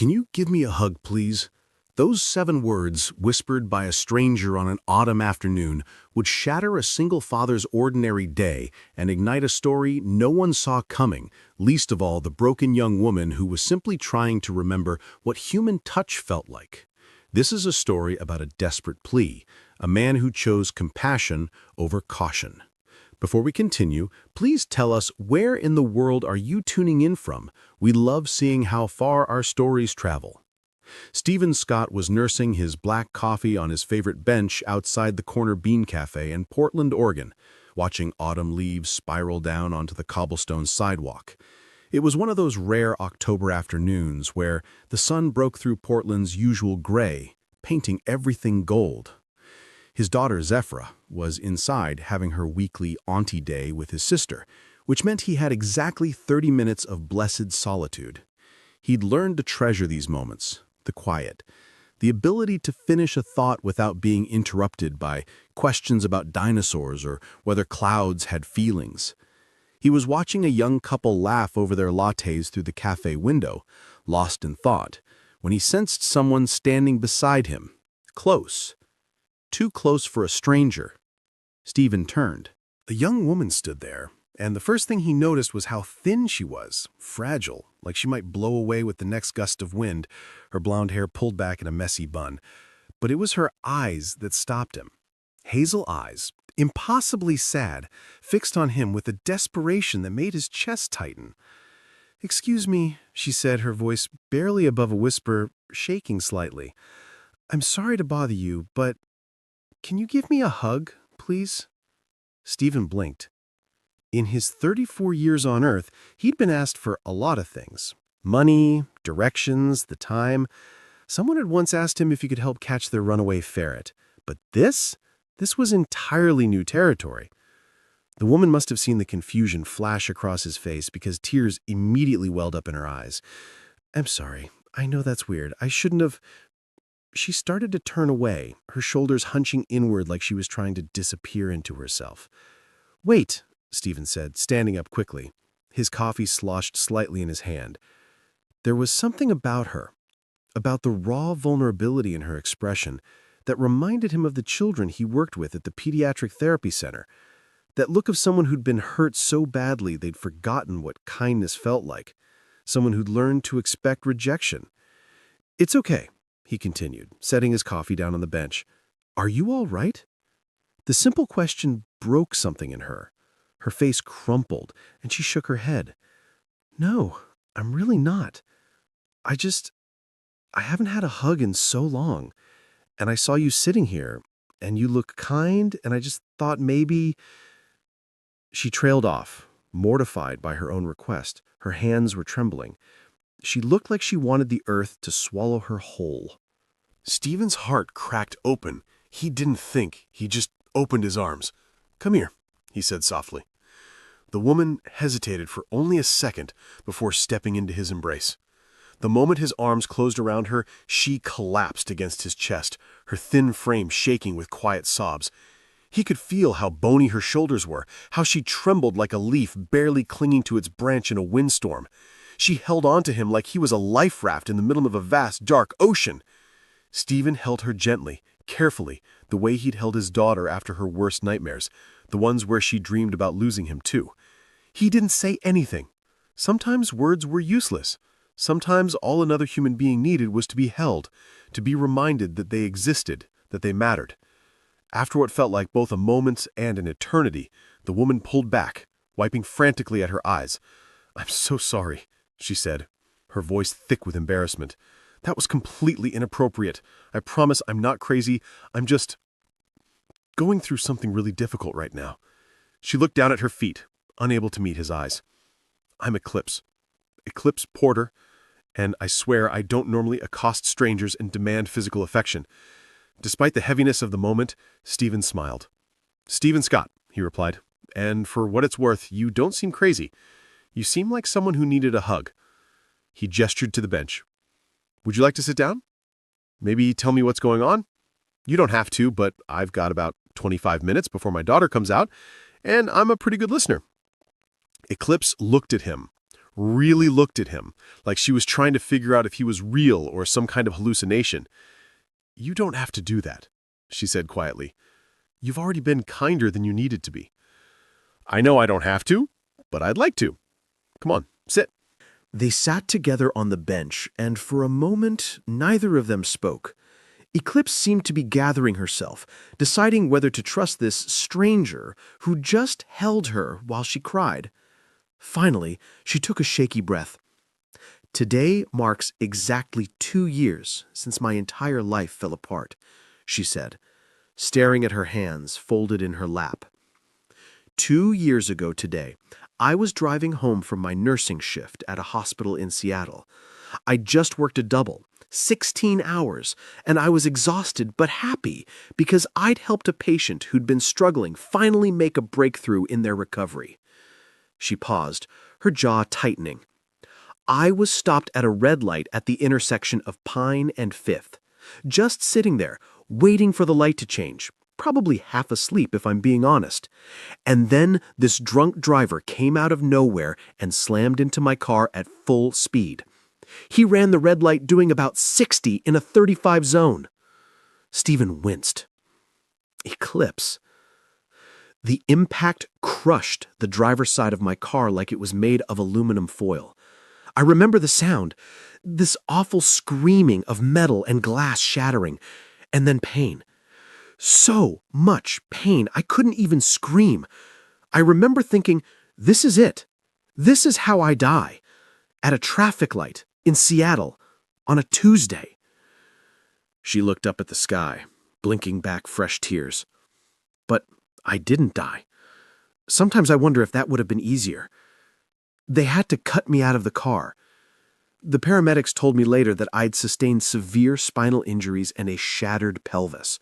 Can you give me a hug, please? Those 7 words, whispered by a stranger on an autumn afternoon, would shatter a single father's ordinary day and ignite a story no one saw coming, least of all the broken young woman who was simply trying to remember what human touch felt like. This is a story about a desperate plea, a man who chose compassion over caution. Before we continue, please tell us, where in the world are you tuning in from? We love seeing how far our stories travel. Stephen Scott was nursing his black coffee on his favorite bench outside the Corner Bean Cafe in Portland, Oregon, watching autumn leaves spiral down onto the cobblestone sidewalk. It was one of those rare October afternoons where the sun broke through Portland's usual gray, painting everything gold. His daughter, Zephra, was inside having her weekly auntie day with his sister, which meant he had exactly 30 minutes of blessed solitude. He'd learned to treasure these moments, the quiet, the ability to finish a thought without being interrupted by questions about dinosaurs or whether clouds had feelings. He was watching a young couple laugh over their lattes through the cafe window, lost in thought, when he sensed someone standing beside him, close. Too close for a stranger. Stephen turned. A young woman stood there, and the first thing he noticed was how thin she was, fragile, like she might blow away with the next gust of wind, her blonde hair pulled back in a messy bun. But it was her eyes that stopped him. Hazel eyes, impossibly sad, fixed on him with a desperation that made his chest tighten. "Excuse me," she said, her voice barely above a whisper, shaking slightly. "I'm sorry to bother you, but can you give me a hug, please?" Stephen blinked. In his 34 years on Earth, he'd been asked for a lot of things. Money, directions, the time. Someone had once asked him if he could help catch their runaway ferret. But this was entirely new territory. The woman must have seen the confusion flash across his face because tears immediately welled up in her eyes. "I'm sorry. I know that's weird. I shouldn't have..." She started to turn away, her shoulders hunching inward like she was trying to disappear into herself. "Wait," Stephen said, standing up quickly. His coffee sloshed slightly in his hand. There was something about her, about the raw vulnerability in her expression, that reminded him of the children he worked with at the pediatric therapy center. That look of someone who'd been hurt so badly they'd forgotten what kindness felt like. Someone who'd learned to expect rejection. "It's okay," he continued, setting his coffee down on the bench. "Are you all right?" The simple question broke something in her. Her face crumpled, and she shook her head. "No, I'm really not. I haven't had a hug in so long. And I saw you sitting here, and you look kind, and I just thought maybe..." She trailed off, mortified by her own request. Her hands were trembling. She looked like she wanted the earth to swallow her whole. Stephen's heart cracked open. He didn't think. He just opened his arms. "Come here," he said softly. The woman hesitated for only a second before stepping into his embrace. The moment his arms closed around her, she collapsed against his chest, her thin frame shaking with quiet sobs. He could feel how bony her shoulders were, how she trembled like a leaf barely clinging to its branch in a windstorm. She held on to him like he was a life raft in the middle of a vast, dark ocean. Stephen held her gently, carefully, the way he'd held his daughter after her worst nightmares, the ones where she dreamed about losing him too. He didn't say anything. Sometimes words were useless. Sometimes all another human being needed was to be held, to be reminded that they existed, that they mattered. After what felt like both a moment and an eternity, the woman pulled back, wiping frantically at her eyes. "I'm so sorry," she said, her voice thick with embarrassment. "That was completely inappropriate. I promise I'm not crazy. I'm just going through something really difficult right now." She looked down at her feet, unable to meet his eyes. "I'm Eclipse Porter, and I swear I don't normally accost strangers and demand physical affection." Despite the heaviness of the moment, Stephen smiled. "Stephen Scott," he replied, "and for what it's worth, you don't seem crazy. You seem like someone who needed a hug." He gestured to the bench. "Would you like to sit down? Maybe tell me what's going on? You don't have to, but I've got about 25 minutes before my daughter comes out, and I'm a pretty good listener." Eclipse looked at him, really looked at him, like she was trying to figure out if he was real or some kind of hallucination. "You don't have to do that," she said quietly. "You've already been kinder than you needed to be." "I know I don't have to, but I'd like to. Come on, sit." They sat together on the bench, and for a moment, neither of them spoke. Eclipse seemed to be gathering herself, deciding whether to trust this stranger who just held her while she cried. Finally, she took a shaky breath. "Today marks exactly 2 years since my entire life fell apart," she said, staring at her hands folded in her lap. 2 years ago today, I was driving home from my nursing shift at a hospital in Seattle. I'd just worked a double, 16 hours, and I was exhausted but happy because I'd helped a patient who'd been struggling finally make a breakthrough in their recovery. She paused, her jaw tightening. I was stopped at a red light at the intersection of Pine and Fifth, just sitting there, waiting for the light to change, probably half asleep if I'm being honest. And then this drunk driver came out of nowhere and slammed into my car at full speed. He ran the red light doing about 60 in a 35 zone. Stephen winced. Eclipse. The impact crushed the driver's side of my car like it was made of aluminum foil. I remember the sound, this awful screaming of metal and glass shattering, and then pain. So much pain, I couldn't even scream. I remember thinking, this is it. This is how I die. At a traffic light, in Seattle, on a Tuesday. She looked up at the sky, blinking back fresh tears. But I didn't die. Sometimes I wonder if that would have been easier. They had to cut me out of the car. The paramedics told me later that I'd sustained severe spinal injuries and a shattered pelvis.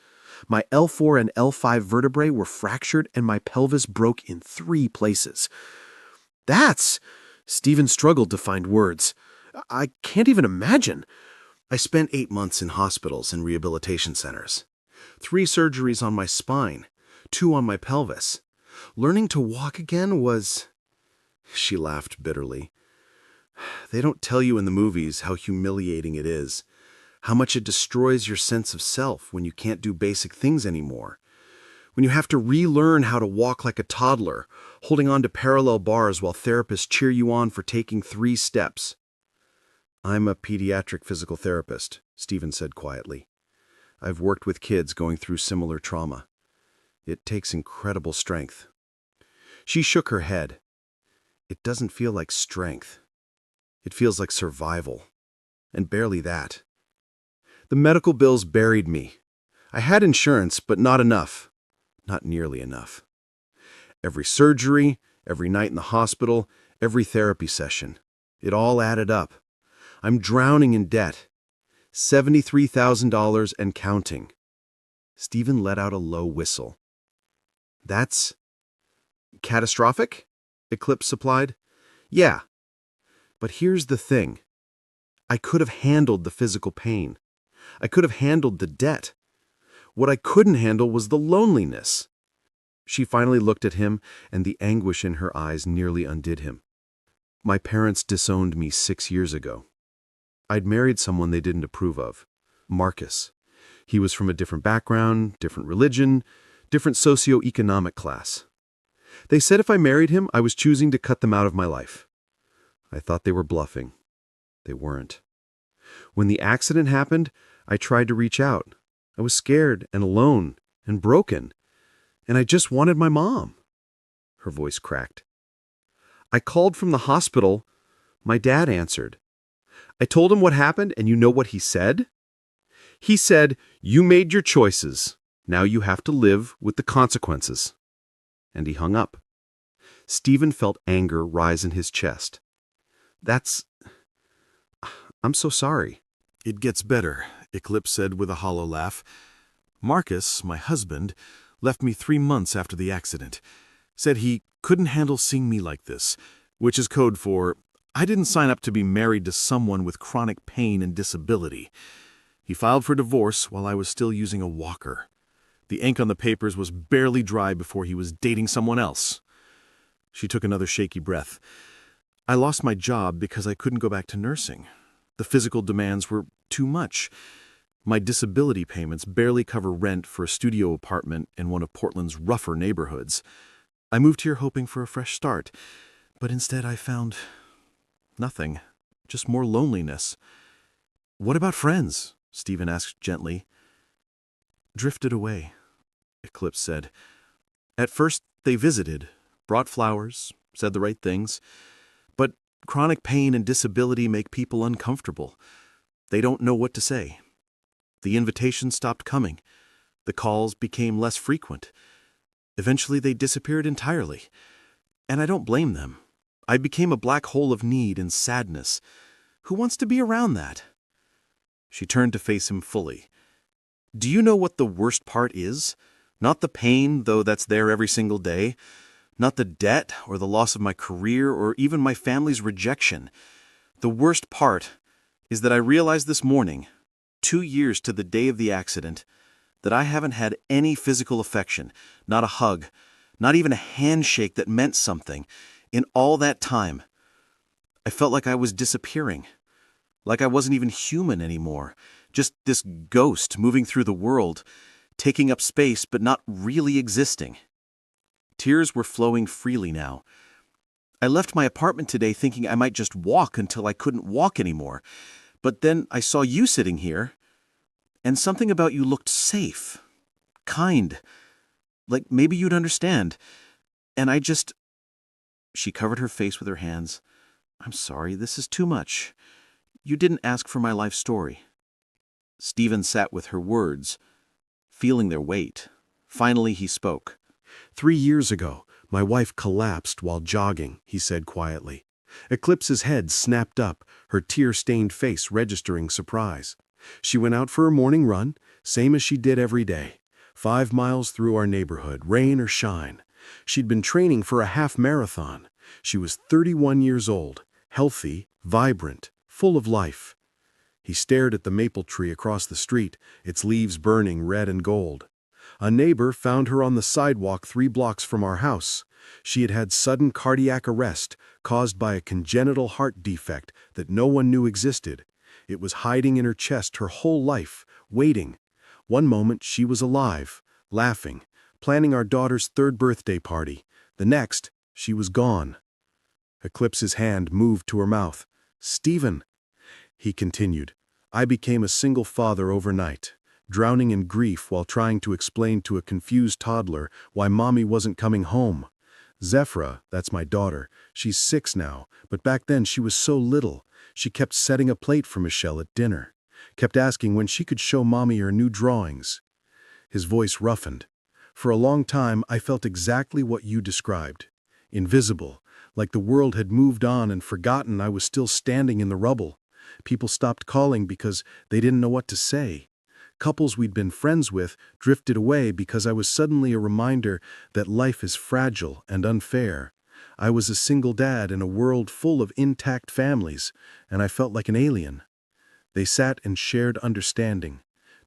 My L4 and L5 vertebrae were fractured and my pelvis broke in 3 places. Stephen struggled to find words. I can't even imagine. I spent 8 months in hospitals and rehabilitation centers. 3 surgeries on my spine, 2 on my pelvis. Learning to walk again was... She laughed bitterly. They don't tell you in the movies how humiliating it is, how much it destroys your sense of self when you can't do basic things anymore, when you have to relearn how to walk like a toddler, holding on to parallel bars while therapists cheer you on for taking 3 steps. "I'm a pediatric physical therapist," Stephen said quietly. "I've worked with kids going through similar trauma. It takes incredible strength." She shook her head. "It doesn't feel like strength. It feels like survival. And barely that. The medical bills buried me. I had insurance, but not enough. Not nearly enough. Every surgery, every night in the hospital, every therapy session. It all added up. I'm drowning in debt. $73,000 and counting." Stephen let out a low whistle. "That's catastrophic?" Eclipse supplied. "Yeah. But here's the thing. I could have handled the physical pain. I could have handled the debt. What I couldn't handle was the loneliness." She finally looked at him, and the anguish in her eyes nearly undid him. "My parents disowned me 6 years ago. I'd married someone they didn't approve of, Marcus. He was from a different background, different religion, different socioeconomic class. They said if I married him, I was choosing to cut them out of my life. I thought they were bluffing. They weren't. When the accident happened, I tried to reach out. I was scared and alone and broken, and I just wanted my mom." Her voice cracked. "I called from the hospital. My dad answered. I told him what happened, and you know what he said? He said, 'You made your choices. Now you have to live with the consequences.'" And he hung up. Stephen felt anger rise in his chest. "I'm so sorry." "It gets better," Eclipse said with a hollow laugh. "Marcus, my husband, left me 3 months after the accident. Said he couldn't handle seeing me like this, which is code for, I didn't sign up to be married to someone with chronic pain and disability. He filed for divorce while I was still using a walker. The ink on the papers was barely dry before he was dating someone else." She took another shaky breath. I lost my job because I couldn't go back to nursing. The physical demands were too much. My disability payments barely cover rent for a studio apartment in one of Portland's rougher neighborhoods. I moved here hoping for a fresh start, but instead I found nothing, just more loneliness. What about friends? Stephen asked gently. Drifted away, Eclipse said. At first they visited, brought flowers, said the right things. But chronic pain and disability make people uncomfortable. They don't know what to say. The invitations stopped coming. The calls became less frequent. Eventually they disappeared entirely. And I don't blame them. I became a black hole of need and sadness. Who wants to be around that? She turned to face him fully. Do you know what the worst part is? Not the pain, though that's there every single day. Not the debt or the loss of my career or even my family's rejection. The worst part is that I realized this morning, 2 years to the day of the accident, that I haven't had any physical affection, not a hug, not even a handshake that meant something. In all that time, I felt like I was disappearing, like I wasn't even human anymore, just this ghost moving through the world, taking up space but not really existing. Tears were flowing freely now. I left my apartment today thinking I might just walk until I couldn't walk anymore, but then I saw you sitting here, and something about you looked safe, kind, like maybe you'd understand, and I just... She covered her face with her hands. I'm sorry, this is too much. You didn't ask for my life story. Stephen sat with her words, feeling their weight. Finally he spoke. 3 years ago, my wife collapsed while jogging, he said quietly. Eclipse's head snapped up, her tear-stained face registering surprise. She went out for her morning run, same as she did every day. 5 miles through our neighborhood, rain or shine. She'd been training for a half marathon. She was 31 years old, healthy, vibrant, full of life. He stared at the maple tree across the street, its leaves burning red and gold. A neighbor found her on the sidewalk 3 blocks from our house. She had had sudden cardiac arrest caused by a congenital heart defect that no one knew existed. It was hiding in her chest her whole life, waiting. One moment she was alive, laughing, planning our daughter's 3rd birthday party. The next, she was gone. Eclipse's hand moved to her mouth. Stephen, he continued, I became a single father overnight, drowning in grief while trying to explain to a confused toddler why mommy wasn't coming home. Zephra, that's my daughter, she's 6 now, but back then she was so little. She kept setting a plate for Michelle at dinner, kept asking when she could show mommy her new drawings. His voice roughened. For a long time, I felt exactly what you described. Invisible, like the world had moved on and forgotten I was still standing in the rubble. People stopped calling because they didn't know what to say. Couples we'd been friends with drifted away because I was suddenly a reminder that life is fragile and unfair. I was a single dad in a world full of intact families, and I felt like an alien. They sat and shared understanding.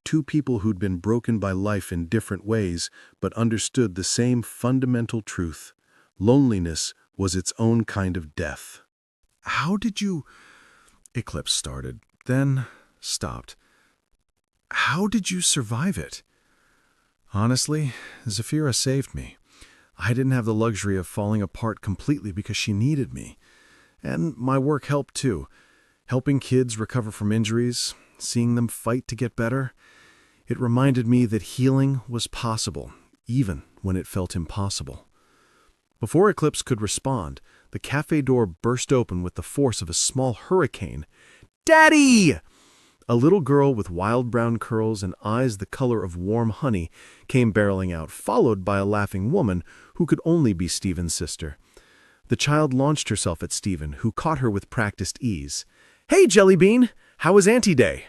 2 people who'd been broken by life in different ways, but understood the same fundamental truth. Loneliness was its own kind of death. How did you... Eclipse started, then stopped. How did you survive it? Honestly, Zephira saved me. I didn't have the luxury of falling apart completely because she needed me. And my work helped too. Helping kids recover from injuries, seeing them fight to get better. It reminded me that healing was possible, even when it felt impossible. Before Eclipse could respond, the cafe door burst open with the force of a small hurricane. Daddy! A little girl with wild brown curls and eyes the color of warm honey came barreling out, followed by a laughing woman who could only be Stephen's sister. The child launched herself at Stephen, who caught her with practiced ease. Hey, Jellybean! How was Auntie Day?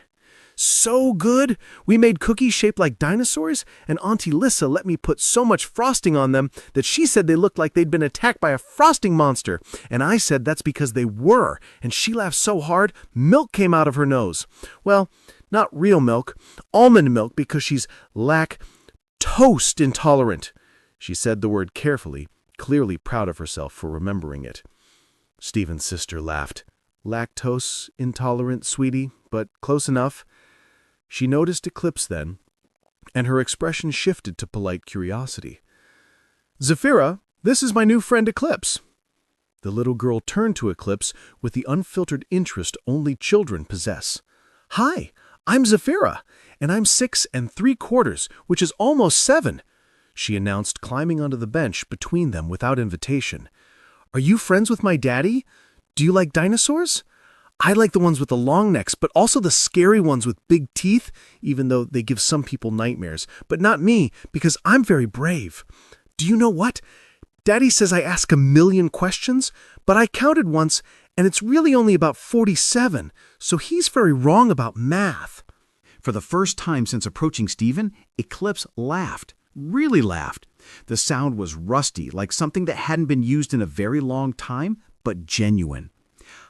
So good! We made cookies shaped like dinosaurs, and Auntie Lissa let me put so much frosting on them that she said they looked like they'd been attacked by a frosting monster. And I said that's because they were, and she laughed so hard, milk came out of her nose. Well, not real milk, almond milk because she's lactose intolerant. She said the word carefully, clearly proud of herself for remembering it. Stephen's sister laughed. Lactose intolerant, sweetie, but close enough. She noticed Eclipse then, and her expression shifted to polite curiosity. Zafira, this is my new friend Eclipse. The little girl turned to Eclipse with the unfiltered interest only children possess. Hi, I'm Zafira, and I'm 6 3/4, which is almost 7, she announced, climbing onto the bench between them without invitation. Are you friends with my daddy? Do you like dinosaurs? I like the ones with the long necks, but also the scary ones with big teeth, even though they give some people nightmares. But not me, because I'm very brave. Do you know what? Daddy says I ask a million questions, but I counted once, and it's really only about 47, so he's very wrong about math. For the first time since approaching Stephen, Eclipse laughed, really laughed. The sound was rusty, like something that hadn't been used in a very long time, but genuine.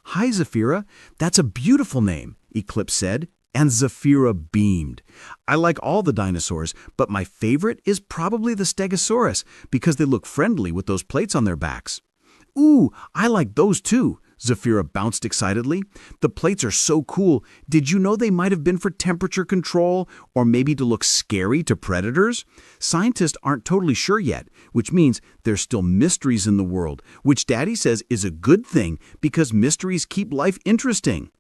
Hi, Zafira. That's a beautiful name, Eclipse said, and Zafira beamed. I like all the dinosaurs, but my favorite is probably the Stegosaurus, because they look friendly with those plates on their backs. Ooh, I like those too, Zafira bounced excitedly. The plates are so cool. Did you know they might have been for temperature control, or maybe to look scary to predators? Scientists aren't totally sure yet, which means there's still mysteries in the world, which Daddy says is a good thing because mysteries keep life interesting.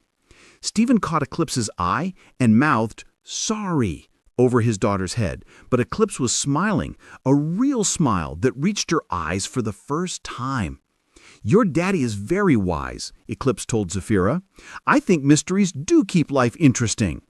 Stephen caught Eclipse's eye and mouthed, "Sorry," over his daughter's head, but Eclipse was smiling, a real smile that reached her eyes for the first time. Your daddy is very wise, Eclipse told Zafira. I think mysteries do keep life interesting.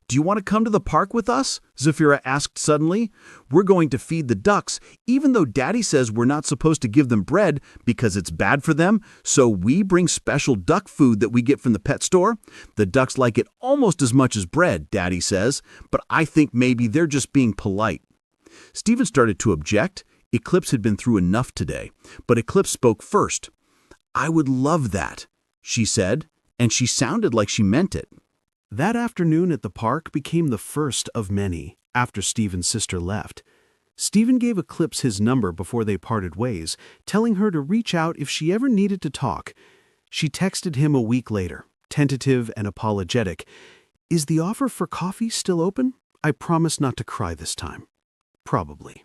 Do you want to come to the park with us? Zafira asked suddenly. We're going to feed the ducks, even though Daddy says we're not supposed to give them bread because it's bad for them, so we bring special duck food that we get from the pet store. The ducks like it almost as much as bread, Daddy says, but I think maybe they're just being polite. Stephen started to object. Eclipse had been through enough today, but Eclipse spoke first. I would love that, she said, and she sounded like she meant it. That afternoon at the park became the first of many after Stephen's sister left. Stephen gave Eclipse his number before they parted ways, telling her to reach out if she ever needed to talk. She texted him a week later, tentative and apologetic. Is the offer for coffee still open? I promise not to cry this time. Probably.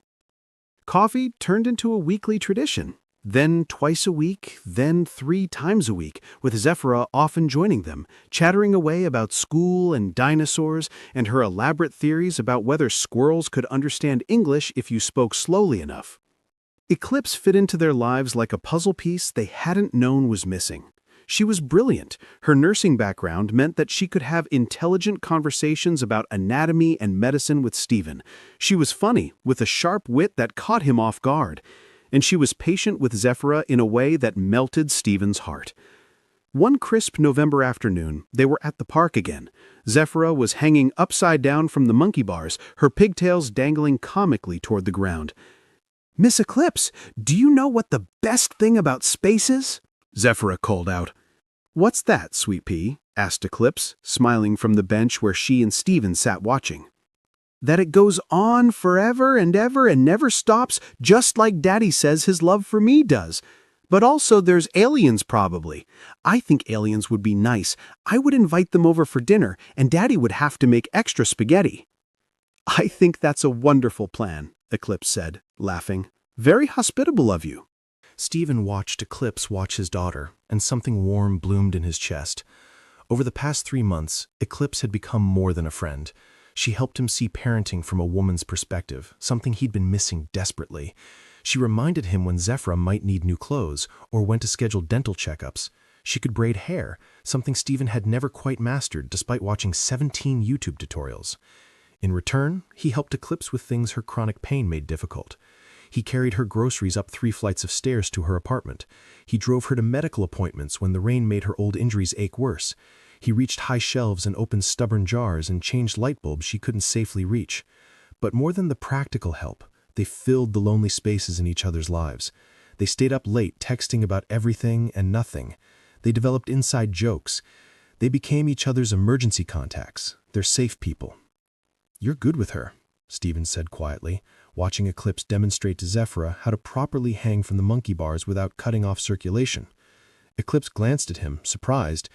Coffee turned into a weekly tradition, then twice a week, then 3 times a week, with Zafira often joining them, chattering away about school and dinosaurs and her elaborate theories about whether squirrels could understand English if you spoke slowly enough. Eclipse fit into their lives like a puzzle piece they hadn't known was missing. She was brilliant. Her nursing background meant that she could have intelligent conversations about anatomy and medicine with Stephen. She was funny, with a sharp wit that caught him off guard. And she was patient with Zafira in a way that melted Stephen's heart. One crisp November afternoon, they were at the park again. Zafira was hanging upside down from the monkey bars, her pigtails dangling comically toward the ground. Miss Eclipse, do you know what the best thing about space is? Zafira called out. What's that, Sweet Pea? Asked Eclipse, smiling from the bench where she and Stephen sat watching. That it goes on forever and ever and never stops, just like Daddy says his love for me does. But also there's aliens probably. I think aliens would be nice. I would invite them over for dinner, and Daddy would have to make extra spaghetti. I think that's a wonderful plan, Eclipse said, laughing. Very hospitable of you. Stephen watched Eclipse watch his daughter, and something warm bloomed in his chest. Over the past 3 months, Eclipse had become more than a friend. She helped him see parenting from a woman's perspective, something he'd been missing desperately. She reminded him when Zafira might need new clothes, or when to schedule dental checkups. She could braid hair, something Stephen had never quite mastered despite watching 17 YouTube tutorials. In return, he helped Eclipse with things her chronic pain made difficult. He carried her groceries up 3 flights of stairs to her apartment. He drove her to medical appointments when the rain made her old injuries ache worse. He reached high shelves and opened stubborn jars and changed light bulbs she couldn't safely reach. But more than the practical help, they filled the lonely spaces in each other's lives. They stayed up late texting about everything and nothing. They developed inside jokes. They became each other's emergency contacts, their safe people. You're good with her, Stephen said quietly, watching Eclipse demonstrate to Zafira how to properly hang from the monkey bars without cutting off circulation. Eclipse glanced at him, surprised.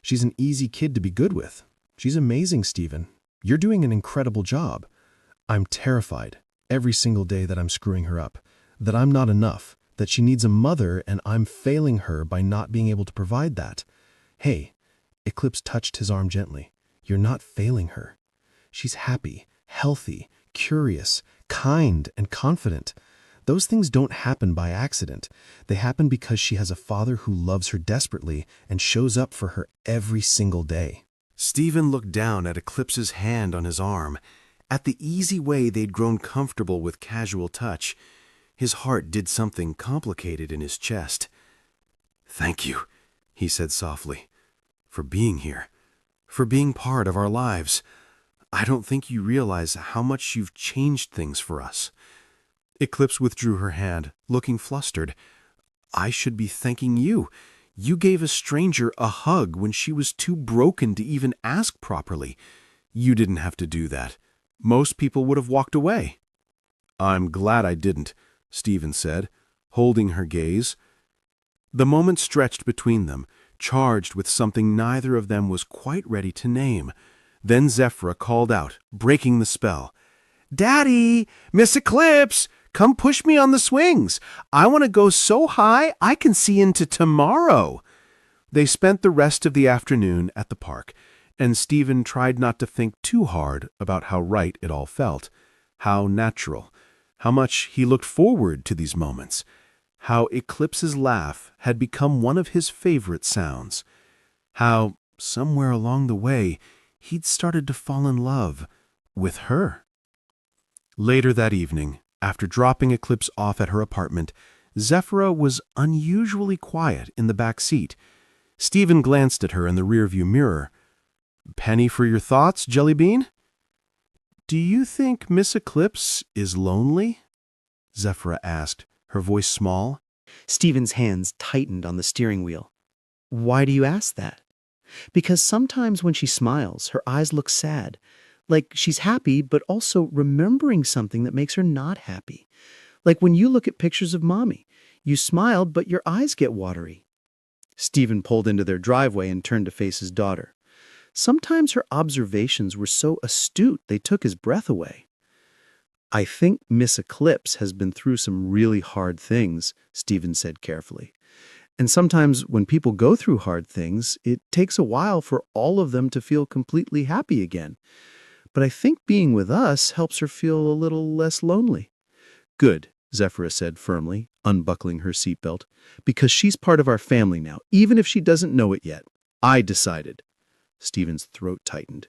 She's an easy kid to be good with. She's amazing, Stephen. You're doing an incredible job. I'm terrified every single day that I'm screwing her up, that I'm not enough, that she needs a mother and I'm failing her by not being able to provide that. Hey, Eclipse touched his arm gently. You're not failing her. She's happy, healthy, curious, kind, and confident. Those things don't happen by accident. They happen because she has a father who loves her desperately and shows up for her every single day. Stephen looked down at Eclipse's hand on his arm, at the easy way they'd grown comfortable with casual touch. His heart did something complicated in his chest. "Thank you," he said softly, "for being here, for being part of our lives. I don't think you realize how much you've changed things for us." Eclipse withdrew her hand, looking flustered. "I should be thanking you. You gave a stranger a hug when she was too broken to even ask properly. You didn't have to do that. Most people would have walked away." "I'm glad I didn't," Stephen said, holding her gaze. The moment stretched between them, charged with something neither of them was quite ready to name. Then Zephra called out, breaking the spell. "Daddy! Miss Eclipse! Come push me on the swings! I want to go so high I can see into tomorrow!" They spent the rest of the afternoon at the park, and Stephen tried not to think too hard about how right it all felt, how natural, how much he looked forward to these moments, how Eclipse's laugh had become one of his favorite sounds, how, somewhere along the way, he'd started to fall in love with her. Later that evening, after dropping Eclipse off at her apartment, Zephra was unusually quiet in the back seat. Stephen glanced at her in the rearview mirror. "Penny for your thoughts, Jellybean?" "Do you think Miss Eclipse is lonely?" Zephra asked, her voice small. Stephen's hands tightened on the steering wheel. "Why do you ask that?" "Because sometimes when she smiles, her eyes look sad. Like she's happy, but also remembering something that makes her not happy. Like when you look at pictures of Mommy. You smiled, but your eyes get watery." Stephen pulled into their driveway and turned to face his daughter. Sometimes her observations were so astute they took his breath away. "I think Miss Eclipse has been through some really hard things," Stephen said carefully. "And sometimes when people go through hard things, it takes a while for all of them to feel completely happy again. But I think being with us helps her feel a little less lonely." "Good," Zephra said firmly, unbuckling her seatbelt, "because she's part of our family now, even if she doesn't know it yet. I decided." Stephen's throat tightened.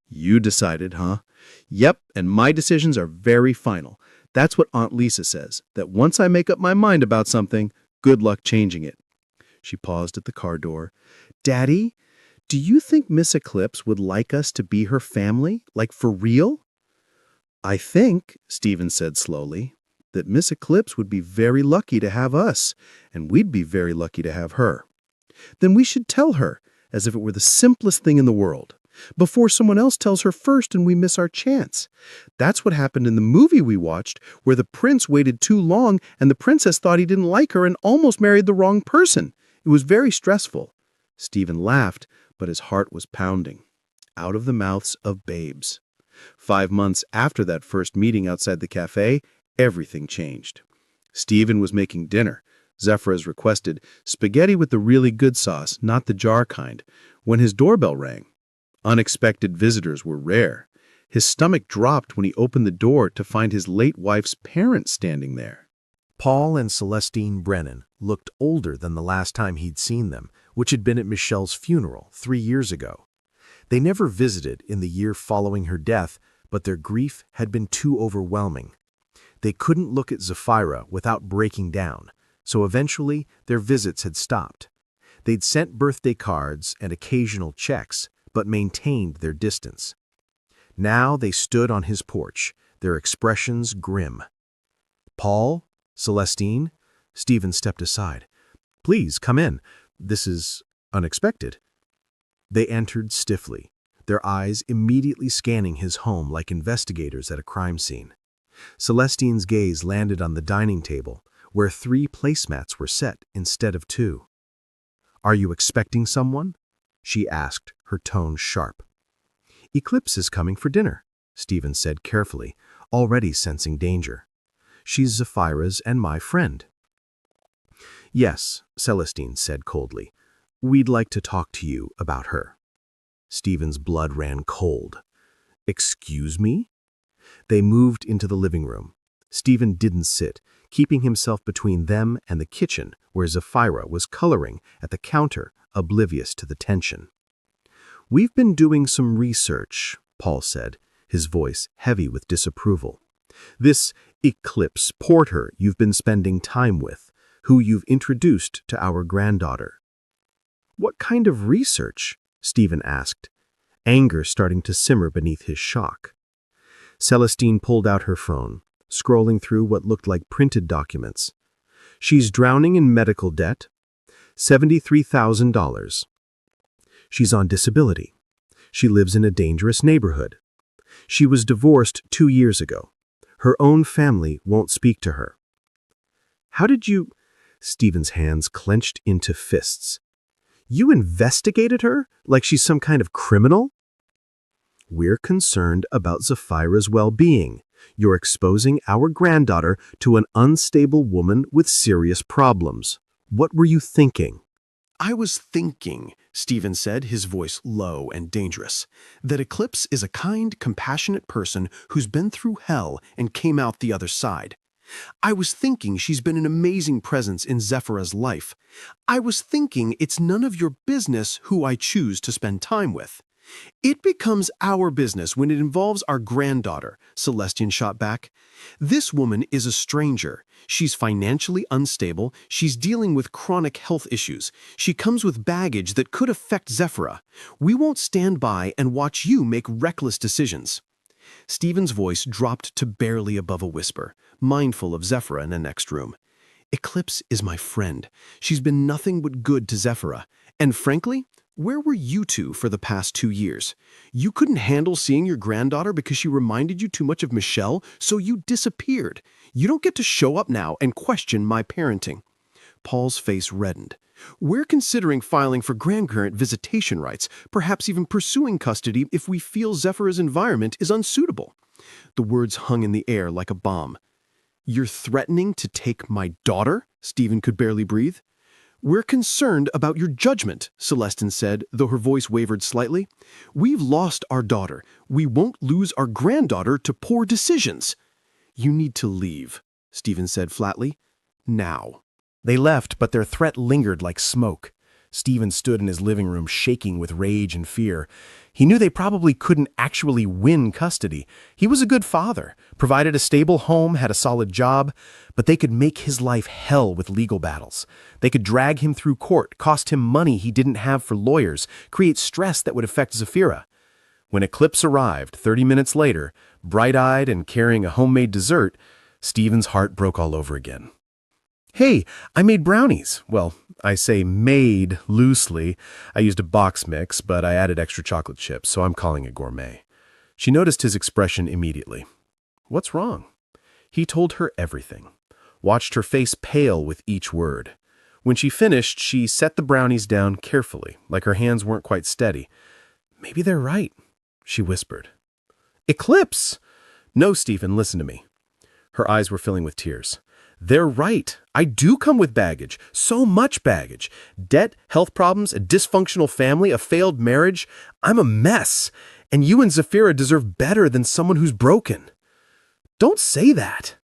"You decided, huh?" "Yep, and my decisions are very final. That's what Aunt Lisa says, that once I make up my mind about something, good luck changing it." She paused at the car door. "Daddy, do you think Miss Eclipse would like us to be her family, like for real?" "I think," Stephen said slowly, "that Miss Eclipse would be very lucky to have us, and we'd be very lucky to have her. Then we should tell her, as if it were the simplest thing in the world, before someone else tells her first and we miss our chance. That's what happened in the movie we watched, where the prince waited too long and the princess thought he didn't like her and almost married the wrong person. It was very stressful." Stephen laughed, but his heart was pounding. Out of the mouths of babes. 5 months after that first meeting outside the cafe, everything changed. Stephen was making dinner. Zephra as requested, spaghetti with the really good sauce, not the jar kind, when his doorbell rang. Unexpected visitors were rare. His stomach dropped when he opened the door to find his late wife's parents standing there. Paul and Celestine Brennan looked older than the last time he'd seen them, which had been at Michelle's funeral 3 years ago. They never visited in the year following her death, but their grief had been too overwhelming. They couldn't look at Zafira without breaking down, so eventually their visits had stopped. They'd sent birthday cards and occasional checks, but maintained their distance. Now they stood on his porch, their expressions grim. "Paul? Celestine?" Stephen stepped aside. "Please, come in. This is unexpected." They entered stiffly, their eyes immediately scanning his home like investigators at a crime scene. Celestine's gaze landed on the dining table, where 3 placemats were set instead of 2. "Are you expecting someone?" she asked, her tone sharp. "Eclipse is coming for dinner," Stephen said carefully, already sensing danger. "She's Zafira's and my friend." "Yes," Celestine said coldly. "We'd like to talk to you about her." Stephen's blood ran cold. "Excuse me?" They moved into the living room. Stephen didn't sit, keeping himself between them and the kitchen, where Zafira was coloring at the counter, oblivious to the tension. "We've been doing some research," Paul said, his voice heavy with disapproval. "This Eclipse Porter you've been spending time with, who you've introduced to our granddaughter." "What kind of research?" Stephen asked, anger starting to simmer beneath his shock. Celestine pulled out her phone, scrolling through what looked like printed documents. "She's drowning in medical debt, $73,000. She's on disability. She lives in a dangerous neighborhood. She was divorced 2 years ago. Her own family won't speak to her." "How did you—" Stephen's hands clenched into fists. "You investigated her like she's some kind of criminal?" "We're concerned about Zafira's well-being. You're exposing our granddaughter to an unstable woman with serious problems. What were you thinking?" "I was thinking," Stephen said, his voice low and dangerous, "that Eclipse is a kind, compassionate person who's been through hell and came out the other side. I was thinking she's been an amazing presence in Zafira's life. I was thinking it's none of your business who I choose to spend time with." "It becomes our business when it involves our granddaughter," Celestine shot back. "This woman is a stranger. She's financially unstable. She's dealing with chronic health issues. She comes with baggage that could affect Zafira. We won't stand by and watch you make reckless decisions." Stephen's voice dropped to barely above a whisper, mindful of Zafira in the next room. "Eclipse is my friend. She's been nothing but good to Zafira. And frankly, where were you two for the past 2 years? You couldn't handle seeing your granddaughter because she reminded you too much of Michelle, so you disappeared. You don't get to show up now and question my parenting." Paul's face reddened. "We're considering filing for grandparent visitation rights, perhaps even pursuing custody if we feel Zafira's environment is unsuitable." The words hung in the air like a bomb. "You're threatening to take my daughter?" Stephen could barely breathe. "We're concerned about your judgment," Celestine said, though her voice wavered slightly. "We've lost our daughter. We won't lose our granddaughter to poor decisions." "You need to leave," Stephen said flatly. "Now." They left, but their threat lingered like smoke. Stephen stood in his living room shaking with rage and fear. He knew they probably couldn't actually win custody. He was a good father, provided a stable home, had a solid job, but they could make his life hell with legal battles. They could drag him through court, cost him money he didn't have for lawyers, create stress that would affect Zafira. When Eclipse arrived 30 minutes later, bright-eyed and carrying a homemade dessert, Stephen's heart broke all over again. "Hey, I made brownies." Well, I say made loosely. I used a box mix, but I added extra chocolate chips, so I'm calling it gourmet. She noticed his expression immediately. "What's wrong?" He told her everything, watched her face pale with each word. When she finished, she set the brownies down carefully, like her hands weren't quite steady. "Maybe they're right," she whispered. "Eclipse!" "No, Stephen, listen to me." Her eyes were filling with tears. "They're right. I do come with baggage. So much baggage. Debt, health problems, a dysfunctional family, a failed marriage. I'm a mess. And you and Zafira deserve better than someone who's broken." "Don't say that."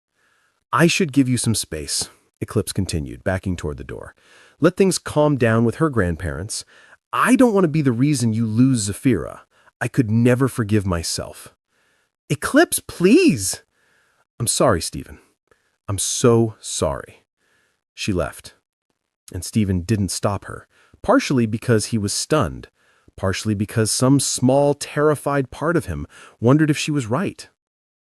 "I should give you some space," Eclipse continued, backing toward the door. "Let things calm down with her grandparents. I don't want to be the reason you lose Zafira. I could never forgive myself." "Eclipse, please." "I'm sorry, Stephen. I'm so sorry." She left, and Stephen didn't stop her, partially because he was stunned, partially because some small, terrified part of him wondered if she was right.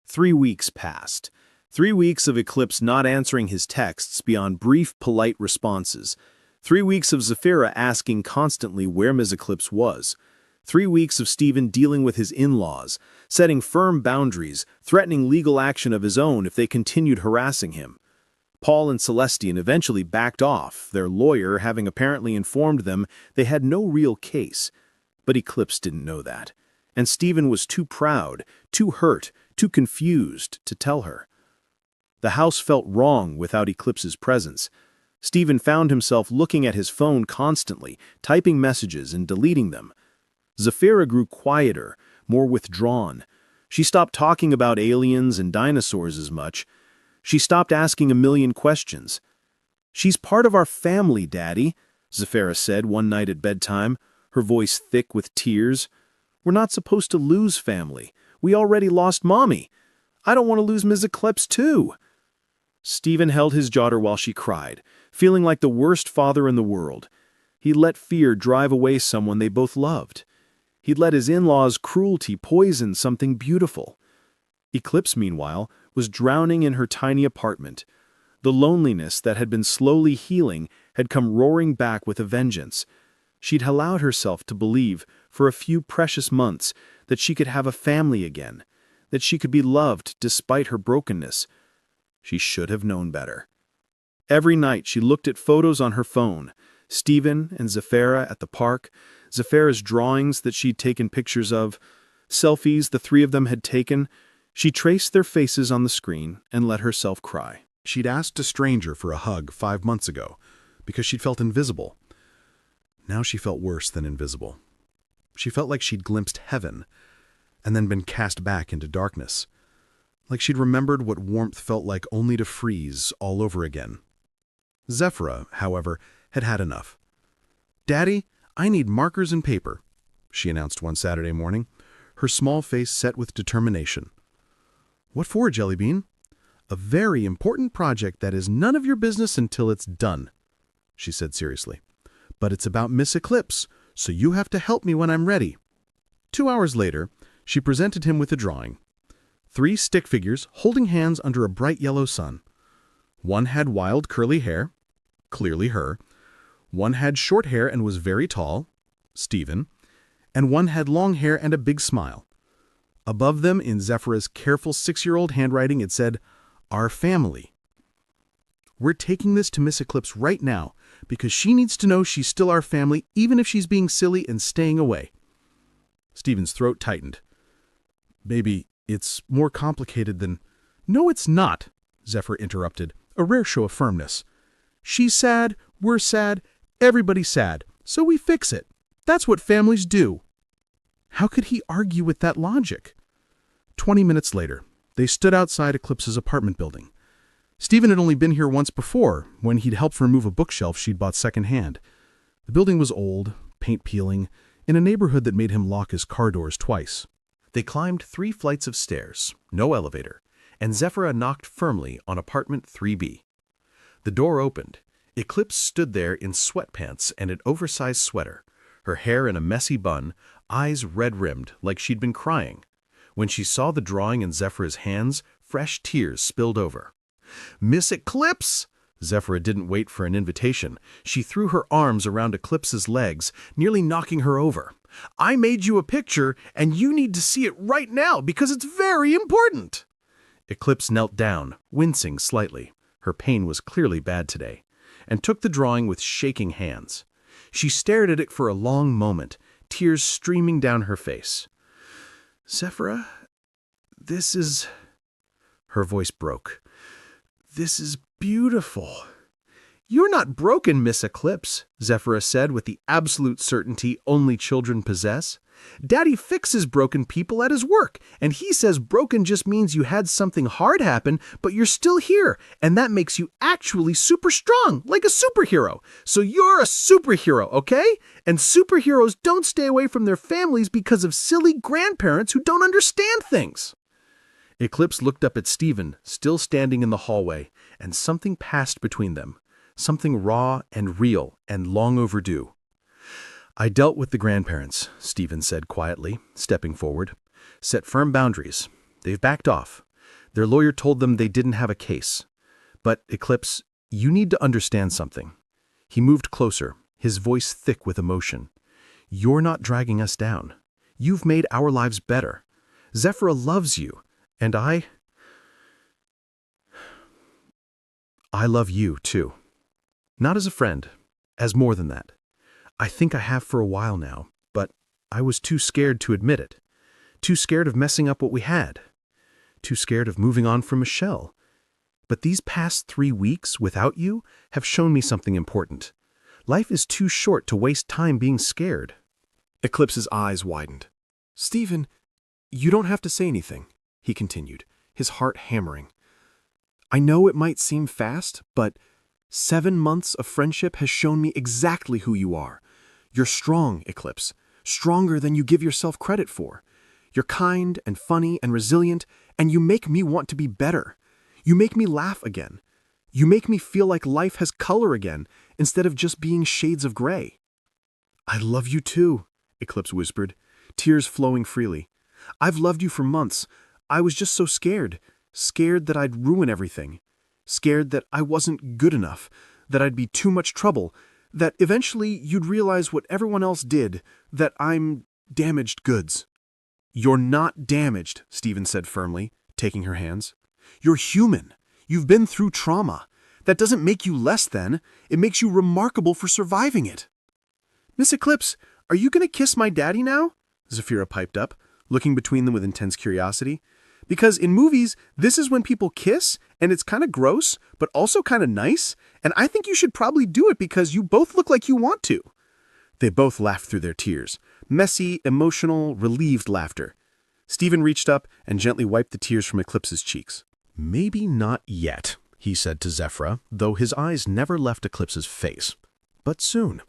3 weeks passed. 3 weeks of Eclipse not answering his texts beyond brief, polite responses. 3 weeks of Zafira asking constantly where Ms. Eclipse was. 3 weeks of Stephen dealing with his in-laws, setting firm boundaries, threatening legal action of his own if they continued harassing him. Paul and Celestine eventually backed off, their lawyer having apparently informed them they had no real case. But Eclipse didn't know that, and Stephen was too proud, too hurt, too confused to tell her. The house felt wrong without Eclipse's presence. Stephen found himself looking at his phone constantly, typing messages and deleting them. Zafira grew quieter, more withdrawn. She stopped talking about aliens and dinosaurs as much. She stopped asking a million questions. "She's part of our family, Daddy," Zafira said one night at bedtime, her voice thick with tears. "We're not supposed to lose family. We already lost Mommy. I don't want to lose Ms. Eclipse, too." Stephen held his daughter while she cried, feeling like the worst father in the world. He let fear drive away someone they both loved. He'd let his in-laws' cruelty poison something beautiful. Eclipse, meanwhile, was drowning in her tiny apartment. The loneliness that had been slowly healing had come roaring back with a vengeance. She'd allowed herself to believe, for a few precious months, that she could have a family again, that she could be loved despite her brokenness. She should have known better. Every night she looked at photos on her phone, Stephen and Zafira at the park, Zafira's drawings that she'd taken pictures of, selfies the three of them had taken. She traced their faces on the screen and let herself cry. She'd asked a stranger for a hug 5 months ago because she'd felt invisible. Now she felt worse than invisible. She felt like she'd glimpsed heaven and then been cast back into darkness. Like she'd remembered what warmth felt like only to freeze all over again. Zafira, however, had had enough. "Daddy, I need markers and paper," she announced one Saturday morning, her small face set with determination. "What for, Jellybean?" "A very important project that is none of your business until it's done," she said seriously. "But it's about Miss Eclipse, so you have to help me when I'm ready." 2 hours later, she presented him with a drawing. 3 stick figures holding hands under a bright yellow sun. One had wild curly hair, clearly her. One had short hair and was very tall, Stephen. And one had long hair and a big smile. Above them, in Zafira's careful 6-year-old handwriting, it said, "Our family." "We're taking this to Miss Eclipse right now, because she needs to know she's still our family, even if she's being silly and staying away." Stephen's throat tightened. "Baby, it's more complicated than—" "No, it's not," Zafira interrupted, a rare show of firmness. "She's sad, we're sad, everybody's sad, so we fix it. That's what families do." How could he argue with that logic? 20 minutes later, they stood outside Eclipse's apartment building. Stephen had only been here once before, when he'd helped remove a bookshelf she'd bought secondhand. The building was old, paint peeling, in a neighborhood that made him lock his car doors twice. They climbed 3 flights of stairs, no elevator, and Zafira knocked firmly on apartment 3B. The door opened. Eclipse stood there in sweatpants and an oversized sweater, her hair in a messy bun, eyes red-rimmed like she'd been crying. When she saw the drawing in Zafira's hands, fresh tears spilled over. "Miss Eclipse!" Zafira didn't wait for an invitation. She threw her arms around Eclipse's legs, nearly knocking her over. "I made you a picture, and you need to see it right now because it's very important." Eclipse knelt down, wincing slightly. Her pain was clearly bad today, and took the drawing with shaking hands. She stared at it for a long moment, tears streaming down her face. "Zafira, this is—" Her voice broke. "This is beautiful." "You're not broken, Miss Eclipse," Zafira said with the absolute certainty only children possess. "Daddy fixes broken people at his work, and he says broken just means you had something hard happen, but you're still here, and that makes you actually super strong, like a superhero. So you're a superhero, okay? And superheroes don't stay away from their families because of silly grandparents who don't understand things." Eclipse looked up at Stephen, still standing in the hallway, and something passed between them. Something raw and real and long overdue. "I dealt with the grandparents," Stephen said quietly, stepping forward. "Set firm boundaries. They've backed off. Their lawyer told them they didn't have a case. But, Eclipse, you need to understand something." He moved closer, his voice thick with emotion. "You're not dragging us down. You've made our lives better. Zafira loves you, and I I love you, too. Not as a friend, as more than that. I think I have for a while now, but I was too scared to admit it. Too scared of messing up what we had. Too scared of moving on from Michelle. But these past 3 weeks without you have shown me something important. Life is too short to waste time being scared. Eclipse's eyes widened. Stephen, you don't have to say anything, he continued, his heart hammering. I know it might seem fast, but 7 months of friendship has shown me exactly who you are. You're strong, Eclipse, stronger than you give yourself credit for. You're kind and funny and resilient, and you make me want to be better. You make me laugh again. You make me feel like life has color again, instead of just being shades of gray. I love you too, Eclipse whispered, tears flowing freely. I've loved you for months. I was just so scared. Scared that I'd ruin everything. Scared that I wasn't good enough, that I'd be too much trouble, that eventually you'd realize what everyone else did, that I'm damaged goods. You're not damaged, Stephen said firmly, taking her hands. You're human. You've been through trauma. That doesn't make you less than. It makes you remarkable for surviving it. Miss Eclipse, are you going to kiss my daddy now? Zafira piped up, looking between them with intense curiosity. Because in movies, this is when people kiss, and it's kind of gross, but also kind of nice, and I think you should probably do it because you both look like you want to. They both laughed through their tears. Messy, emotional, relieved laughter. Stephen reached up and gently wiped the tears from Eclipse's cheeks. Maybe not yet, he said to Zephyra, though his eyes never left Eclipse's face. But soon.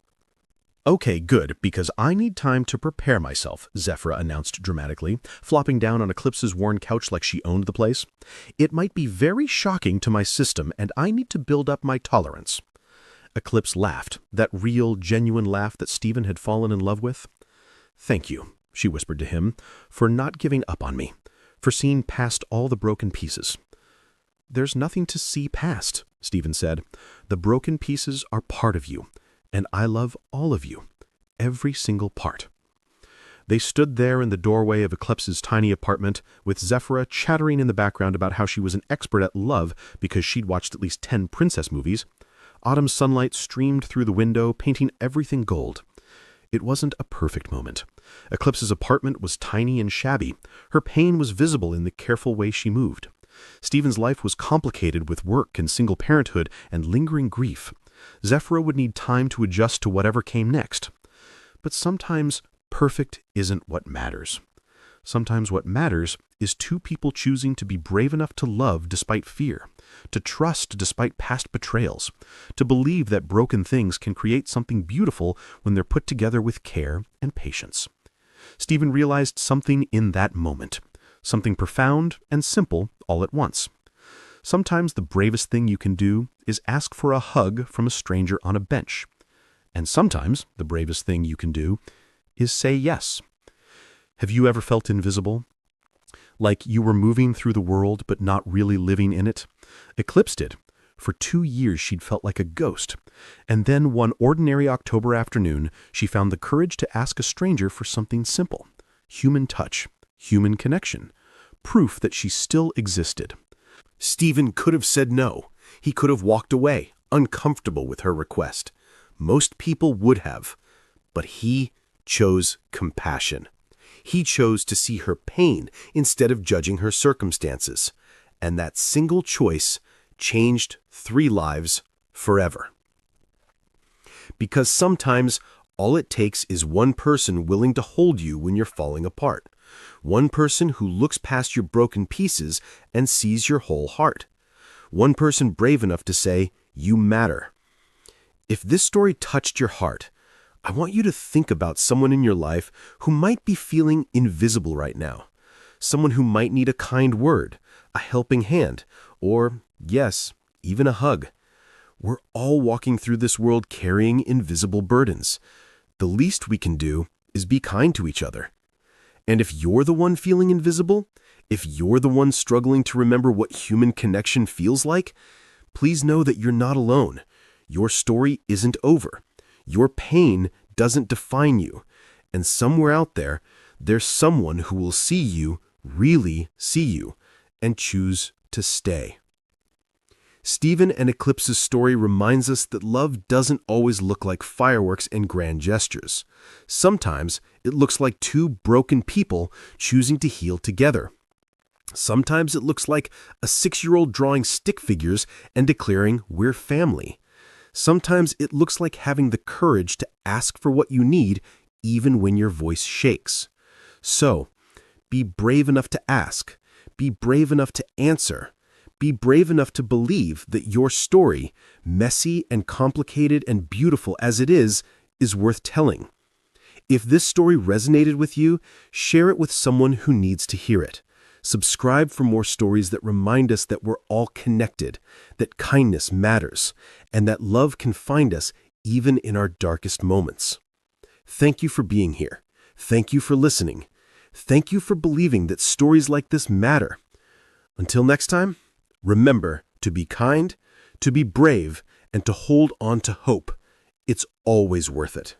Okay, good, because I need time to prepare myself, Zephyra announced dramatically, flopping down on Eclipse's worn couch like she owned the place. It might be very shocking to my system, and I need to build up my tolerance. Eclipse laughed, that real, genuine laugh that Stephen had fallen in love with. Thank you, she whispered to him, for not giving up on me, for seeing past all the broken pieces. There's nothing to see past, Stephen said. The broken pieces are part of you, and I love all of you, every single part. They stood there in the doorway of Eclipse's tiny apartment, with Zephyra chattering in the background about how she was an expert at love because she'd watched at least 10 princess movies. Autumn sunlight streamed through the window, painting everything gold. It wasn't a perfect moment. Eclipse's apartment was tiny and shabby. Her pain was visible in the careful way she moved. Stephen's life was complicated with work and single parenthood and lingering grief. Zephyra would need time to adjust to whatever came next. But sometimes perfect isn't what matters. Sometimes what matters is two people choosing to be brave enough to love despite fear, to trust despite past betrayals, to believe that broken things can create something beautiful when they're put together with care and patience. Stephen realized something in that moment, something profound and simple all at once. Sometimes the bravest thing you can do is ask for a hug from a stranger on a bench. And sometimes the bravest thing you can do is say yes. Have you ever felt invisible? Like you were moving through the world but not really living in it? Eclipse did. For 2 years she'd felt like a ghost. And then one ordinary October afternoon, she found the courage to ask a stranger for something simple. Human touch, human connection, proof that she still existed. Stephen could have said no. He could have walked away, uncomfortable with her request. Most people would have. But he chose compassion. He chose to see her pain instead of judging her circumstances. And that single choice changed 3 lives forever. Because sometimes all it takes is one person willing to hold you when you're falling apart. One person who looks past your broken pieces and sees your whole heart. One person brave enough to say, "You matter." If this story touched your heart, I want you to think about someone in your life who might be feeling invisible right now. Someone who might need a kind word, a helping hand, or, yes, even a hug. We're all walking through this world carrying invisible burdens. The least we can do is be kind to each other. And if you're the one feeling invisible, if you're the one struggling to remember what human connection feels like, please know that you're not alone. Your story isn't over. Your pain doesn't define you. And somewhere out there, there's someone who will see you, really see you, and choose to stay. Stephen and Eclipse's story reminds us that love doesn't always look like fireworks and grand gestures. Sometimes it looks like two broken people choosing to heal together. Sometimes it looks like a 6-year-old drawing stick figures and declaring, "We're family." Sometimes it looks like having the courage to ask for what you need even when your voice shakes. So, be brave enough to ask. Be brave enough to answer. Be brave enough to believe that your story, messy and complicated and beautiful as it is worth telling. If this story resonated with you, share it with someone who needs to hear it. Subscribe for more stories that remind us that we're all connected, that kindness matters, and that love can find us even in our darkest moments. Thank you for being here. Thank you for listening. Thank you for believing that stories like this matter. Until next time, remember to be kind, to be brave, and to hold on to hope. It's always worth it.